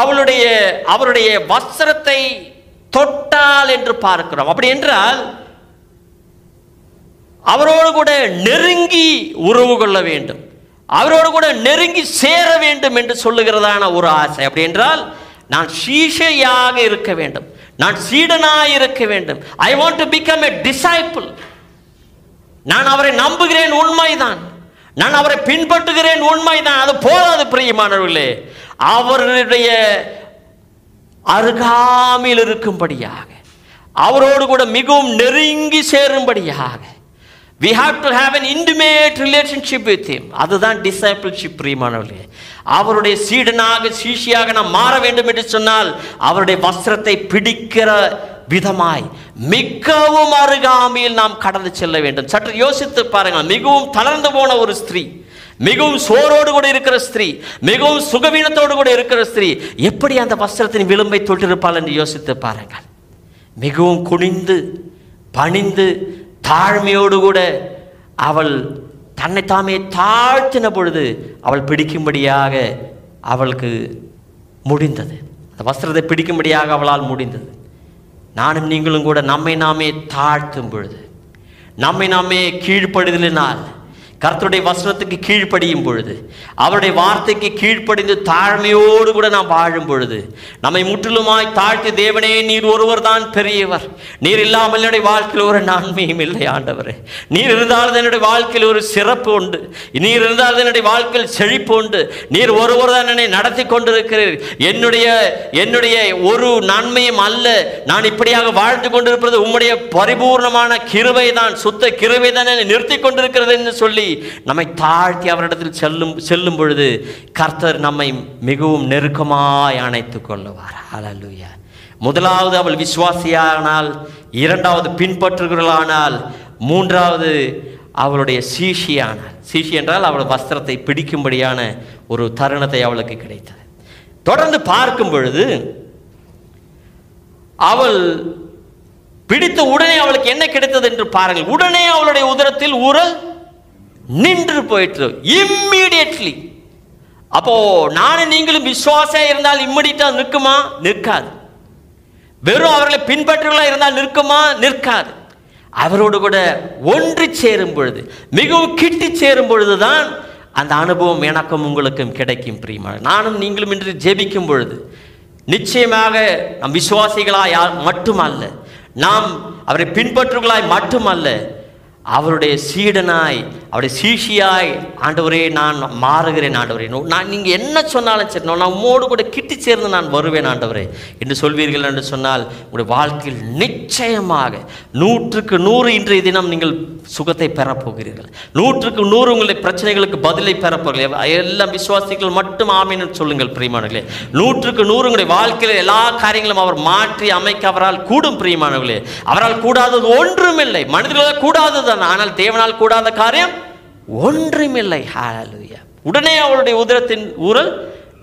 Speaker 1: அவருடைய வஸ்திரத்தை தொட்டாள் என்று பார்க்கிறோம். அப்படி என்றால் அவரோடு கூட நெருங்கி உறவு கொள்ள வேண்டும், அவரோடு கூட நெருங்கி சேர வேண்டும் என்று சொல்லுகிறதான ஒரு ஆசை. அப்படி என்றால் நான் சீஷையாக இருக்க வேண்டும், நான் சீடனாக இருக்க வேண்டும். I want to become a disciple. நான் அவரை நம்புகிறேன், உண்மைதான், நான் அவரை பின்பற்றுகிறேன், உண்மைதான். அது போதாது பிரியமானவர்களே, அவருடைய அருகாமையில் இருக்கும்படியாக, அவரோடு கூட மிகவும் நெருங்கி சேரும்படியாக we have to have an intimate relationship with him. அதுதான் discipleship. பிரியமானவர்களே, அவருடைய சீடனாக சீஷியாக நாம் மாற வேண்டும் என்று சொன்னால், அவருடைய வஸ்திரத்தை பிடிக்கிற விதமாய் மிகவும் அருகாமையில் நாம் கடந்து செல்ல வேண்டும். சற்று யோசித்து பாருங்கள். மிகவும் தளர்ந்து போன ஒரு ஸ்திரீ, மிகவும் சோரோடு கூட இருக்கிற ஸ்திரீ, மிகவும் சுகவீனத்தோடு கூட இருக்கிற ஸ்திரீ எப்படி அந்த வஸ்திரத்தின் விளிம்பை தொட்டிருப்பாள் என்று யோசித்து பாருங்கள். மிகவும் குனிந்து பணிந்து தாழ்மையோடு கூட அவள் தன்னை தாமே தாழ்த்தின பொழுது அவள் பிடிக்கும்படியாக அவளுக்கு முடிந்தது. அந்த வஸ்திரத்தை பிடிக்கும்படியாக அவளால் முடிந்தது. நானும் நீங்களும் கூட நம்மை நாமே தாழ்த்தும் பொழுது, நம்மை நாமே கீழ்ப்படுதலினால், கர்த்தருடைய வசனத்துக்கு கீழ்ப்படியும் பொழுது, அவருடைய வார்த்தைக்கு கீழ்ப்படிந்து தாழ்மையோடு கூட நாம் வாழும் பொழுது, நம்மை முற்றிலுமாய் தாழ்த்தி, தேவனே நீர் ஒருவர் தான் பெரியவர், நீர் இல்லாமல் என்னுடைய வாழ்க்கையில் ஒரு நன்மையும் இல்லை ஆண்டவரே, நீர் இருந்தால் என்னுடைய வாழ்க்கையில் ஒரு சிறப்பு உண்டு, நீர் இருந்தால் என்னுடைய வாழ்க்கையில் செழிப்பு உண்டு, நீர் ஒருவர் தான் என்னை நடத்தி கொண்டிருக்கிறீர், என்னுடைய ஒரு நன்மையும் அல்ல, நான் இப்படியாக வாழ்ந்து கொண்டிருப்பது உம்முடைய பரிபூர்ணமான கிருபை தான், சுத்த கிருபை தான் என்னை நிறுத்தி கொண்டிருக்கிறது என்று சொல்லி நம்மை தாழ்த்தி அவரிடத்தில் செல்லும் பொழுது கர்த்தர் நம்மை மிகவும் நெருக்கமாய் அணைத்துக் கொள்ளுவார். ஹல்லேலூயா. முதலாவது அவள் விசுவாசியானால், இரண்டாவது பின்பற்றுகிறாள், மூன்றாவது அவளுடைய சீஷியானாள். சீஷி என்றால் அவள் வஸ்திரத்தை பிடிக்கும்படியான ஒரு தருணத்தை அவளுக்கு கிடைத்தது. தொடர்ந்து பார்க்கும் பொழுது அவள் பிடித்த உடனே அவளுக்கு என்ன கிடைத்தது என்று பாருங்கள். உடனே அவளுடைய உதரத்தில் ஊறல் நின்று போயிற்று. இம்மிடியட்லி. அப்போ நானும் நீங்களும் விசுவாசம் இருந்தால் இம்மிடியட்டா நிற்குமா? நிற்காது. வெறும் அவர்களை பின்பற்றுகளா இருந்தால் நிற்குமா? நிற்காது. அவரோடு கூட ஒன்று சேரும் பொழுது, மிகவும் கிட்டி சேரும் பொழுதுதான் அந்த அனுபவம் எனக்கும் உங்களுக்கும் கிடைக்கும். பிரியமான, நானும் நீங்களும் இன்று ஜெபிக்கும் பொழுது நிச்சயமாக நம் விசுவாசிகளாய் மட்டுமல்ல, நாம் அவரை பின்பற்றுகளாய் மட்டுமல்ல, அவருடைய சீடனாய், அவருடைய சீஷியாய், ஆண்டவரே நான் மாறுகிறேன் ஆண்டவரே, நான் நீங்கள் என்ன சொன்னாலும் சரி, நான் உம்மோடு கூட கிட்டி சேர்ந்து நான் வருவேன் ஆண்டவரே என்று சொல்வீர்கள் என்று சொன்னால், உங்களுடைய வாழ்க்கையில் நிச்சயமாக 100க்கு 100 இன்றைய தினம் நீங்கள் சுகத்தை பெறப்போகிறீர்கள். 100க்கு 100 உங்களுடைய பிரச்சனைகளுக்கு பதிலை பெறப்போகிறீர்கள். எல்லா விசுவாசிகள் மட்டும் ஆமீன் சொல்லுங்கள் பிரியமானவர்களே. 100க்கு 100 உங்களுடைய வாழ்க்கையில் எல்லா காரியங்களும் அவர் மாற்றி அமைக்க அவரால் கூடும் பிரியமானவர்களே. அவரால் கூடாதது ஒன்றுமில்லை. மனிதர்களால் கூடாதது, ஆனால் தேவனால் கூடாத காரியம் ஒன்றுமில்லை. ஹல்லேலூயா. உடனே அவளுடைய உதரத்தின் ஊறல்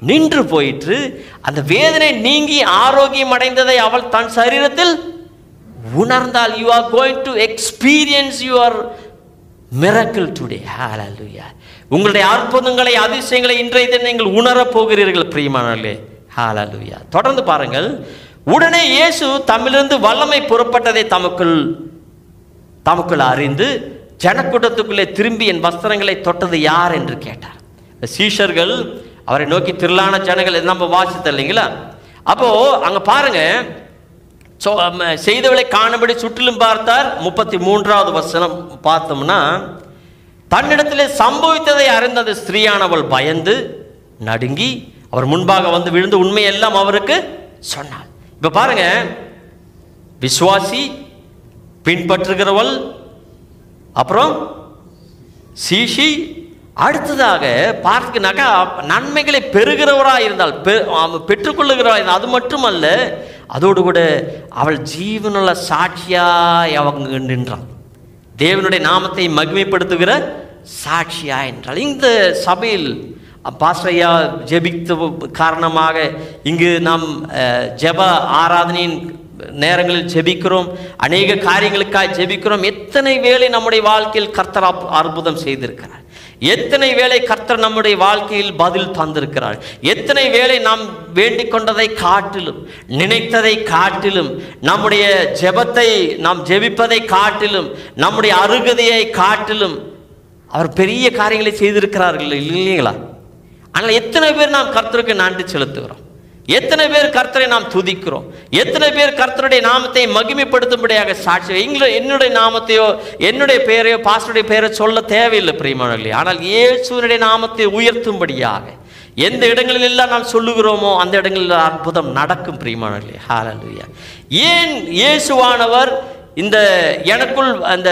Speaker 1: நின்று போயிற்று. அந்த வேதனை நீங்கி ஆரோக்கியம் அடைந்ததை அவள் தன் சரீரத்தில் உணர்ந்தால். You are going to experience your miracle today. Hallelujah. உங்களுடைய அற்புதங்களை, அதிசயங்களை இன்றைய தினம் நீங்கள் உணரப் போகிறீர்கள் பிரியமானவர்களே. ஹல்லேலூயா. தொடர்ந்து பாருங்கள். உடனே இயேசு தம்மிலிருந்து வல்லமை புறப்பட்டதை தமக்குள் அறிந்து ஜனக்கூட்டத்துக்குள்ளே திரும்பி என் வஸ்திரங்களை தொட்டது யார் என்று கேட்டார். சீஷர்கள் அவரை நோக்கி திரளான ஜனங்கள் நம்ம வாசித்த இல்லைங்களா? அப்போ அங்க பாருங்க, செய்தவளை காணபடி சுற்றிலும் பார்த்தார். 33வது வசனம் பார்த்தோம்னா, தன்னிடத்திலே சம்பவித்ததை அறிந்த அந்த ஸ்திரீயானவள் பயந்து நடுங்கி அவர் முன்பாக வந்து விழுந்து உண்மையெல்லாம் அவருக்கு சொன்னாள். இப்ப பாருங்க, விசுவாசி, பின்பற்றுகிறவள், அப்புறம் சீஷி, அடுத்ததாக பார்த்துக்கினாக்கா நன்மைகளை பெறுகிறவராக இருந்தால், பெற்றுக்கொள்ளுகிறவராக இருந்தால். அது மட்டுமல்ல, அதோடு கூட அவள் ஜீவனுள்ள சாட்சியாய் அவங்க நின்றாள். தேவனுடைய நாமத்தை மகிமைப்படுத்துகிற சாட்சியா என்றால். இந்த சபையில் பாஸ்ரையா ஜெபித்த காரணமாக இங்கு நாம் ஜெப ஆராதனையின் நேரங்களில் ஜெபிக்கிறோம், அநேக காரியங்களுக்காக ஜெபிக்கிறோம். எத்தனை வேளை நம்முடைய வாழ்க்கையில் கர்த்தர் அற்புதம் செய்திருக்கிறார், எத்தனை வேளை கர்த்தர் நம்முடைய வாழ்க்கையில் பதில் தந்திருக்கிறார், எத்தனை வேளை நாம் வேண்டிக் கொண்டதை காட்டிலும், நினைத்ததை காட்டிலும், நம்முடைய ஜெபத்தை நாம் ஜெபிப்பதை காட்டிலும், நம்முடைய அருகதையை காட்டிலும் அவர் பெரிய காரியங்களை செய்திருக்கிறார்கள் இல்லைங்களா? ஆனால் எத்தனை பேர் நாம் கர்த்தருக்கு நன்றி செலுத்துகிறோம், எத்தனை பேர் கர்த்தரை நாம் துதிக்கிறோம், எத்தனை பேர் கர்த்தருடைய நாமத்தை மகிமைப்படுத்தும்படியாக சாட்சி. என்னுடைய நாமத்தையோ என்னுடைய பெயரையோ பாஸ்டருடைய பெயரை சொல்ல தேவையில்லை பிரியமானவர்களே. ஆனால் இயேசுவினுடைய நாமத்தை உயர்த்தும்படியாக எந்த இடங்களில் எல்லாம் நாம் சொல்லுகிறோமோ அந்த இடங்களில் அற்புதம் நடக்கும் பிரியமானவர்களே. ஹல்லேலூயா. ஏன் இயேசுவானவர் இந்த எனக்குள் அந்த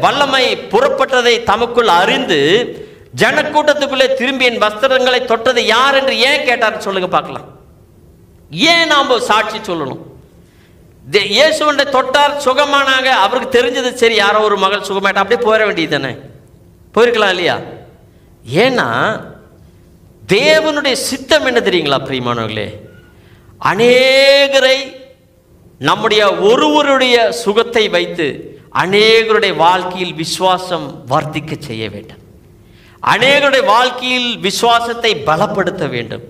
Speaker 1: வல்லமை புறப்பட்டதை தமக்குள் அறிந்து ஜனக்கூட்டத்துக்குள்ளே திரும்பி என் வஸ்திரங்களை தொட்டது யார் என்று ஏன் கேட்டார் சொல்லுங்க பார்க்கலாம். ஏன் நாம் சாட்சி சொல்லணும்? இயேசுவண்டை தொட்டார், சுகமானாங்க, அவருக்கு தெரிஞ்சது. சரி, யாரோ ஒரு மகள் சுகமாயிட்டா அப்படியே போயிட வேண்டியது தானே, போயிருக்கலாம் இல்லையா? ஏன்னா தேவனுடைய சித்தம் என்ன தெரியுங்களா பிரியமானவர்களே? அநேகரை நம்முடைய ஒருவருடைய சுகத்தை வைத்து அநேகருடைய வாழ்க்கையில் விசுவாசம் வர்த்திக்க செய்ய வேண்டும், அநேகருடைய வாழ்க்கையில் விசுவாசத்தை பலப்படுத்த வேண்டும்,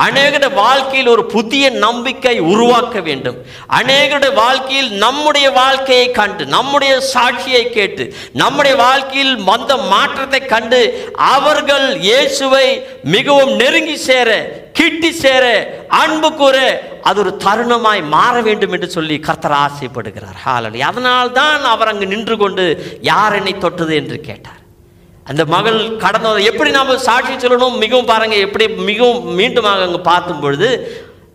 Speaker 1: அநேகருடைய வாழ்க்கையில் ஒரு புதிய நம்பிக்கை உருவாக்க வேண்டும், அநேகருடைய வாழ்க்கையில் நம்முடைய வாழ்க்கையை கண்டு, நம்முடைய சாட்சியை கேட்டு, நம்முடைய வாழ்க்கையில் வந்த மாற்றத்தை கண்டு அவர்கள் இயேசுவை மிகவும் நெருங்கி சேர, கிட்டி சேர, அன்பு கூற அது ஒரு தருணமாய் மாற வேண்டும் என்று சொல்லி கர்த்தர் ஆசைப்படுகிறார். ஹல்லேலூயா. அதனால்தான் அவர் அங்கு நின்று கொண்டு யார் என்னை தொட்டது என்று கேட்டார். அந்த மகள் கடந்த எப்படி நாம் சாட்சி சொல்லணும் மிகவும் பாருங்க, எப்படி மிகவும் மீண்டும் அங்கு பார்க்கும் பொழுது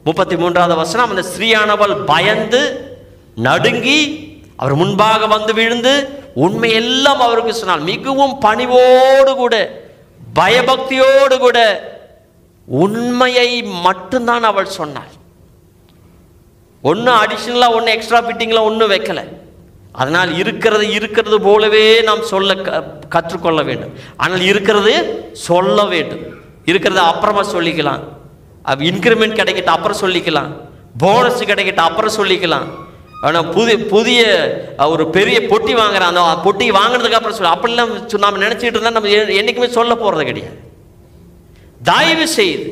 Speaker 1: 33வது வசனம், அந்த ஸ்திரீயானவள் பயந்து நடுங்கி அவர் முன்பாக வந்து விழுந்து உண்மையெல்லாம் அவருக்கு சொன்னாள். மிகவும் பணிவோடு கூட, பயபக்தியோடு கூட உண்மையை மட்டும்தான் அவள் சொன்னாள். ஒன்றும் அடிஷனலாக, ஒன்று எக்ஸ்ட்ரா ஃபிட்டிங்லாம் ஒன்றும் வைக்கலை. அதனால் இருக்கிறது போலவே நாம் சொல்ல கற்றுக்கொள்ள வேண்டும். ஆனால் இருக்கிறது சொல்ல வேண்டும். இருக்கிறத அப்புறமா சொல்லிக்கலாம், இன்க்ரிமெண்ட் கிடைக்கிட்ட அப்புறம் சொல்லிக்கலாம், போனஸ் கிடைக்கிட்ட அப்புறம் சொல்லிக்கலாம். ஆனால் புதிய ஒரு பெரிய பொட்டி வாங்குறேன், அந்த பொட்டி வாங்கினதுக்கு அப்புறம் சொல்ல, அப்படிலாம் நாம் நினச்சிட்டு இருந்தால் நம்ம என்றைக்குமே சொல்ல போகிறது கிடையாது. தயவு செய்து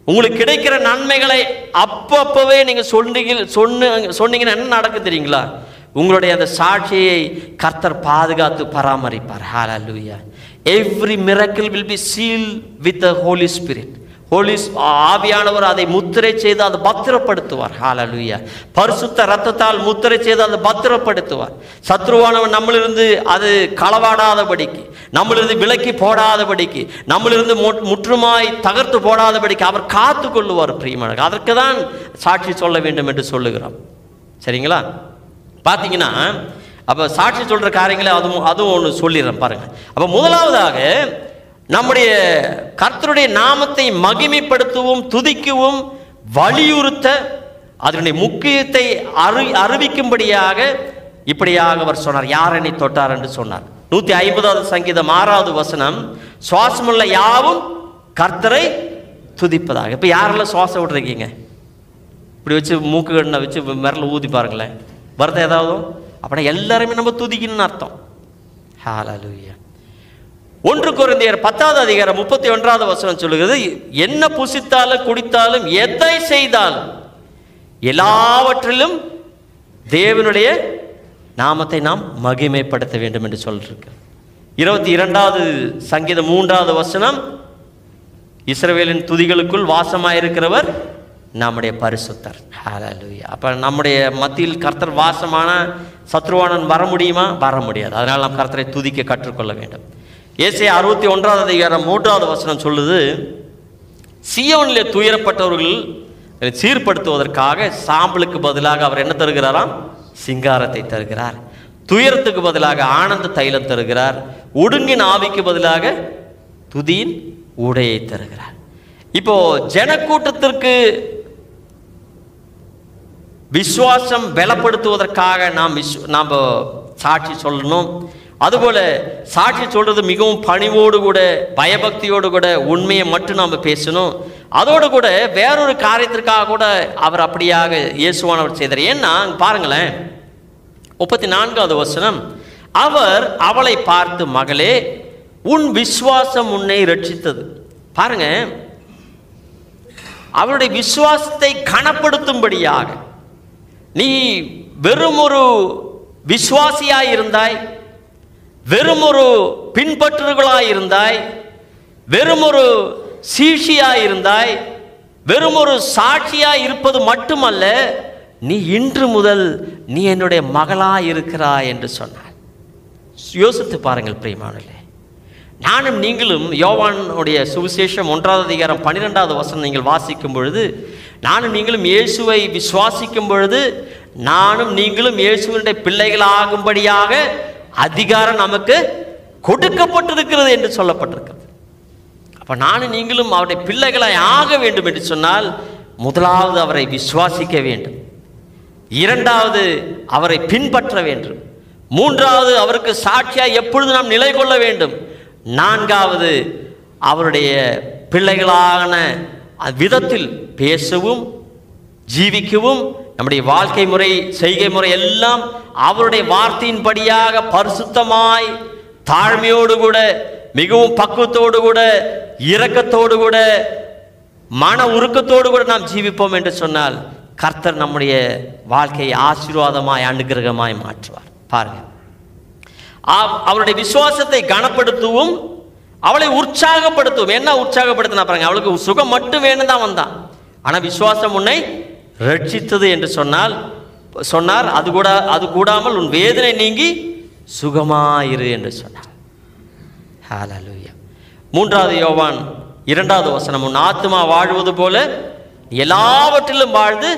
Speaker 1: உங்களுக்கு கிடைக்கிற நன்மைகளை அப்பப்பவே நீங்கள் சொன்னீங்கன்னா என்ன நடக்கும் தெரியுங்களா? உங்களுடைய அந்த சாட்சியை கர்த்தர் பாதுகாத்து பராமரிப்பார். ஹல்லேலூயா. Every miracle will be sealed with the Holy Spirit. ஆவியானவர் அதை முத்திரை செய்து அதை பத்திரப்படுத்துவார். ஹல்லேலூயா. பரிசுத்த இரத்தத்தால் முத்திரை செய்து அதை பத்திரப்படுத்துவார். சத்ருவானவன் நம்மளிருந்து அது களவாடாதபடிக்கு, நம்மளிருந்து விலக்கி போடாதபடிக்கு, நம்மளிருந்து முற்றுமாய் தகர்த்து போடாதபடிக்கு அவர் காத்து கொள்ளுவார். பிரியமானவர்களே, அதற்கு தான் சாட்சி சொல்ல வேண்டும் என்று சொல்லுகிறோம். சரிங்களா? பார்த்தீங்கன்னா அப்போ சாட்சி சொல்கிற காரியங்களை அதுவும் ஒன்று சொல்லிடுறேன் பாருங்கள். அப்போ முதலாவதாக நம்முடைய கர்த்தருடைய நாமத்தை மகிமைப்படுத்தவும் துதிக்கவும் வலியுறுத்த அதனுடைய முக்கியத்தை அறிவிக்கும்படியாக இப்படியாக அவர் சொன்னார். யார் என்னை தொட்டார் என்று சொன்னார். 150வது சங்கீதம் 6வது வசனம், சுவாசமுள்ள யாவும் கர்த்தரை துதிப்பதாக. இப்போ யாரெல்லாம் சுவாசம் விட்டுருக்கீங்க? இப்படி வச்சு மூக்கு கண்ணை வச்சு விரல ஊதி பாருங்களேன், வருது? ஏதாவது அப்படின்னா எல்லாருமே நம்ம துதிக்கணும்னு அர்த்தம். ஹல்லேலூயா. 1 கொரிந்தியர் 10வது அதிகாரம் 31வது வசனம் சொல்லுகிறது, என்ன புசித்தாலும் குடித்தாலும் எதை செய்தாலும் எல்லாவற்றிலும் தேவனுடைய நாமத்தை நாம் மகிமைப்படுத்த வேண்டும் என்று சொல்லிருக்கு. 22வது சங்கீதம் 3வது வசனம், இஸ்ரவேலின் துதிகளுக்குள் வாசமாயிருக்கிறவர் நம்முடைய பரிசுத்தர். ஹல்லேலூயா. அப்போ நம்முடைய மத்தியில் கர்த்தர் வாசமான சத்ருவானன் வர முடியுமா? வர முடியாது. அதனால் நாம் கர்த்தரை துதிக்க கற்றுக்கொள்ள வேண்டும். ஏசாயா 61வது அதிகாரம் 3வது வசனம் சொல்லுது, சீயோனிலே துயரப்பட்டவர்கள் சீர்படுத்துவதற்காக சாம்பலுக்கு பதிலாக அவர் என்ன தருகிறாராம்? சிங்காரத்தை தருகிறார். துயரத்துக்கு பதிலாக ஆனந்த தைலம் தருகிறார். ஒடுங்கின் ஆவிக்கு பதிலாக துதியின் உடையை தருகிறார். இப்போ ஜனக்கூட்டத்திற்கு விசுவாசம் பலப்படுத்துவதற்காக நாம் சாட்சி சொல்லணும். அதுபோல சாட்சி சொல்றது மிகவும் பணிவோடு கூட பயபக்தியோடு கூட உண்மையை மட்டும் நாம் பேசணும். அதோடு கூட வேறொரு காரியத்திற்காக கூட அவர் அப்படியாக இயேசுவானவர் செய்தார். ஏன்னா பாருங்களேன், 34வது வசனம், அவர் அவளை பார்த்து, மகளே, உன் விசுவாசம் உன்னை ரட்சித்தது. பாருங்க, அவருடைய விசுவாசத்தை கனப்படுத்தும்படியாக, நீ வெறும் ஒரு விசுவாசியாய் இருந்தாய், வெறும் ஒரு பின்பற்றுகளாய் இருந்தாய், வெறும் ஒரு சீஷியாய் இருந்தாய், வெறும் ஒரு சாட்சியாய் இருப்பது மட்டுமல்ல, நீ இன்று முதல் நீ என்னுடைய மகளாய் இருக்கிறாய் என்று சொன்னார். யோசித்து பாருங்கள் பிரியமானவர்களே, நானும் நீங்களும் யோவானுடைய சுவிசேஷம் 1வது அதிகாரம் 12வது வசனம் நீங்கள் வாசிக்கும் பொழுது, நானும் நீங்களும் இயேசுவை விசுவாசிக்கும் பொழுது நானும் நீங்களும் இயேசுவினுடைய பிள்ளைகளாகும்படியாக அதிகாரம் நமக்கு கொடுக்கப்பட்டிருக்கிறது என்று சொல்லப்பட்டிருக்கிறது. அப்போ நானும் நீங்களும் அவருடைய பிள்ளைகளாய் ஆக வேண்டும் என்று சொன்னால், முதலாவது அவரை விசுவாசிக்க வேண்டும், 2வது அவரை பின்பற்ற வேண்டும், 3வது அவருக்கு சாட்சியாக எப்பொழுது நாம் நிலை கொள்ள வேண்டும், 4வது அவருடைய பிள்ளைகளான விதத்தில் பேசவும் ஜீவிக்கவும், நம்முடைய வாழ்க்கை முறை செய்கை முறை எல்லாம் அவருடைய வார்த்தையின்படியாக பரிசுத்தமாய் தாழ்மையோடு கூட மிகவும் பக்குவத்தோடு கூட இரக்கத்தோடு கூட மன உருக்கத்தோடு கூட நாம் ஜீவிப்போம் என்று சொன்னால் கர்த்தர் நம்முடைய வாழ்க்கையை ஆசீர்வாதமாய் அனுகிரகமாய் மாற்றுவார். பாருங்க, அவருடைய விசுவாசத்தை கனப்படுத்தவும் அவளை உற்சாகப்படுத்தும். என்ன உற்சாகப்படுத்தினா பாருங்க, அவளுக்கு சுகம் மட்டும் வேணும் தான் வந்தான், ஆனால் விசுவாசம் உன்னை ரட்சித்தது என்று சொன்னார். அது கூடாமல் உன் வேதனை நீங்கி சுகமாயிரு என்று சொன்னார். ஹல்லேலூயா. 3வது யோவான் 2வது வசனம், உன் ஆத்துமா வாழ்வது போல எல்லாவற்றிலும் வாழ்ந்து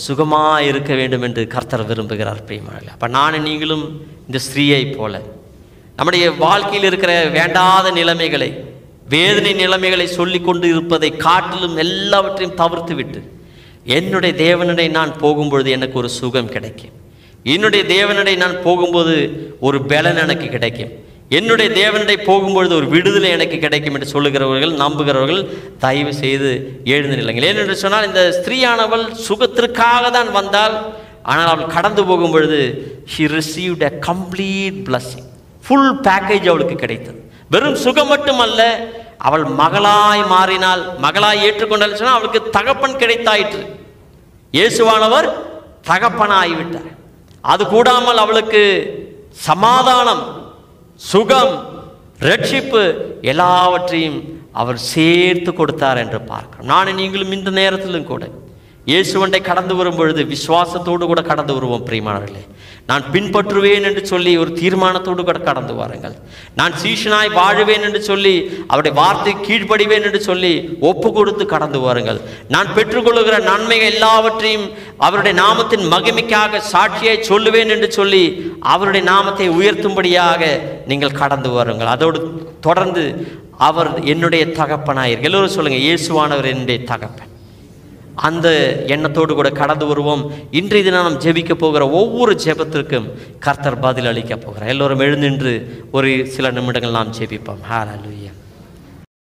Speaker 1: சுகமாக இருக்க வேண்டும் என்று கர்த்தர் விரும்புகிறார் பிரியமானவர்களே. அப்போ நானும் நீங்களும் இந்த ஸ்திரீயை போல நம்முடைய வாழ்க்கையில் இருக்கிற வேண்டாத நிலைமைகளை, வேதனை நிலைமைகளை சொல்லி கொண்டு இருப்பதை காட்டிலும் எல்லாவற்றையும் தவிர்த்து விட்டு, என்னுடைய தேவனிடை நான் போகும்பொழுது எனக்கு ஒரு சுகம் கிடைக்கும், என்னுடைய தேவனிடை நான் போகும்போது ஒரு பலன் எனக்கு கிடைக்கும், என்னுடைய தேவனிடை போகும்பொழுது ஒரு விடுதலை எனக்கு கிடைக்கும் என்று சொல்லுகிறவர்கள், நம்புகிறவர்கள் தயவு செய்து எழுந்து நில்லுங்கள். ஏனென்று சொன்னால், இந்த ஸ்திரீயானவள் சுகத்திற்காக தான் வந்தாள், ஆனால் அவள் கடந்து போகும் பொழுது she received a complete blessing, full package அவளுக்கு கிடைத்தது. வெறும் சுகம் மட்டுமல்ல, அவள் மகளாய் மாறினாள். மகளாய் ஏற்றுக்கொண்டாள் சொன்னால் அவளுக்கு தகப்பன் கிடைத்தாயிற்று. இயேசுவானவர் தகப்பனாகிவிட்டார். அது கூடாமல் அவளுக்கு சமாதானம், சுகம், ரட்சிப்பு எல்லாவற்றையும் அவர் சேர்த்து கொடுத்தார் என்று பார்க்கிறோம். நானும் நீங்களும் இந்த நேரத்திலும் கூட இயேசுவண்டை கடந்து வரும் பொழுது விசுவாசத்தோடு கூட கடந்து வருவோம் பிரியமானவர்களே. நான் பின்பற்றுவேன் என்று சொல்லி ஒரு தீர்மானத்தோடு கூட கடந்து வாருங்கள். நான் சீஷனாய் வாழுவேன் என்று சொல்லி அவருடைய வார்த்தை கீழ்ப்படிவேன் என்று சொல்லி ஒப்பு கொடுத்து கடந்து வாருங்கள். நான் பெற்றுக்கொள்ளுகிற நன்மைகள் எல்லாவற்றையும் அவருடைய நாமத்தின் மகிமைக்காக சாட்சியை சொல்லுவேன் என்று சொல்லி அவருடைய நாமத்தை உயர்த்தும்படியாக நீங்கள் கடந்து வாருங்கள். அதோடு தொடர்ந்து அவர் என்னுடைய தகப்பனாயிரு. எல்லோரும் சொல்லுங்க, இயேசுவானவர் என்னுடைய தகப்பன். அந்த எண்ணத்தோடு கூட கடந்து வருவோம். இன்றைய தினம் நாம் ஜெபிக்க போகிற ஒவ்வொரு ஜெபத்திற்கும் கர்த்தர் பதில் அளிக்க போகிறார். எல்லோரும் எழுந்தின்று ஒரு சில நிமிடங்கள் நாம் ஜெபிப்போம். ஹல்லேலூயா.